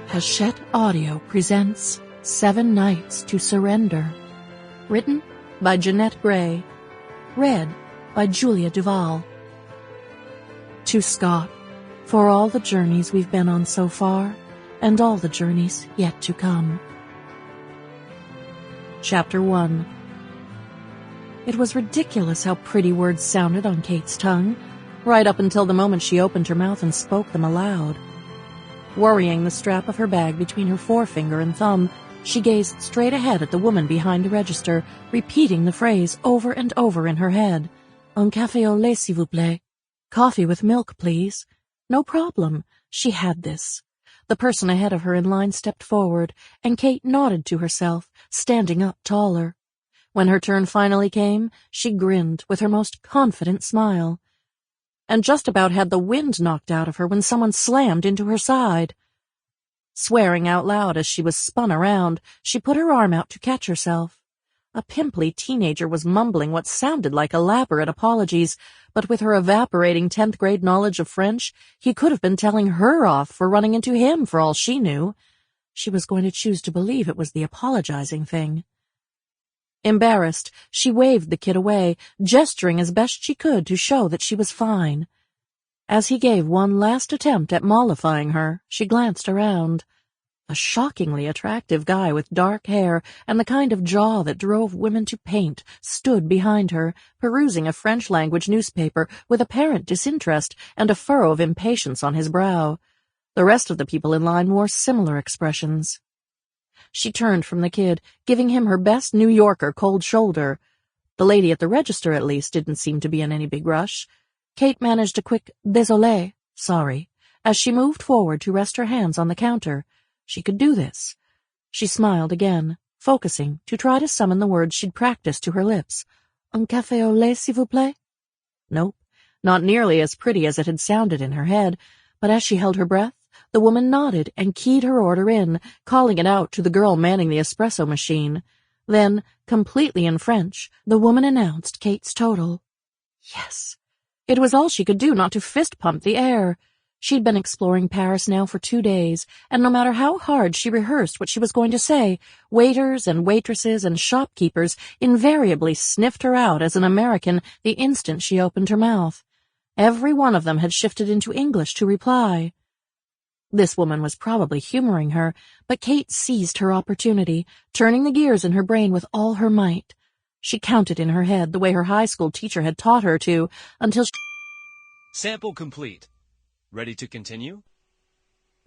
Hachette Audio presents 7 Nights to Surrender. Written by Jeanette Gray. Read by Julia Duvall. To Scott, for all the journeys we've been on so far, and all the journeys yet to come. Chapter 1. It was ridiculous how pretty words sounded on Kate's tongue, right up until the moment she opened her mouth and spoke them aloud. Worrying the strap of her bag between her forefinger and thumb, she gazed straight ahead at the woman behind the register, repeating the phrase over and over in her head. Un café au lait, s'il vous plaît. Coffee with milk, please. No problem. She had this. The person ahead of her in line stepped forward, and Kate nodded to herself, standing up taller. When her turn finally came, she grinned with her most confident smile, and just about had the wind knocked out of her when someone slammed into her side. Swearing out loud as she was spun around, she put her arm out to catch herself. A pimply teenager was mumbling what sounded like elaborate apologies, but with her evaporating 10th grade knowledge of French, he could have been telling her off for running into him for all she knew. She was going to choose to believe it was the apologizing thing. Embarrassed, she waved the kid away, gesturing as best she could to show that she was fine. As he gave one last attempt at mollifying her, she glanced around. A shockingly attractive guy with dark hair and the kind of jaw that drove women to paint stood behind her, perusing a French-language newspaper with apparent disinterest and a furrow of impatience on his brow. The rest of the people in line wore similar expressions. She turned from the kid, giving him her best New Yorker cold shoulder. The lady at the register, at least, didn't seem to be in any big rush. Kate managed a quick désolé, sorry, as she moved forward to rest her hands on the counter. She could do this. She smiled again, focusing to try to summon the words she'd practiced to her lips. Un café au lait, s'il vous plaît? Nope, not nearly as pretty as it had sounded in her head, but as she held her breath, the woman nodded and keyed her order in, calling it out to the girl manning the espresso machine. Then, completely in French, the woman announced Kate's total. Yes. It was all she could do not to fist-pump the air. She'd been exploring Paris now for 2 days, and no matter how hard she rehearsed what she was going to say, waiters and waitresses and shopkeepers invariably sniffed her out as an American the instant she opened her mouth. Every one of them had shifted into English to reply. This woman was probably humoring her, but Kate seized her opportunity, turning the gears in her brain with all her might. She counted in her head the way her high school teacher had taught her to, until Sample complete. Ready to continue?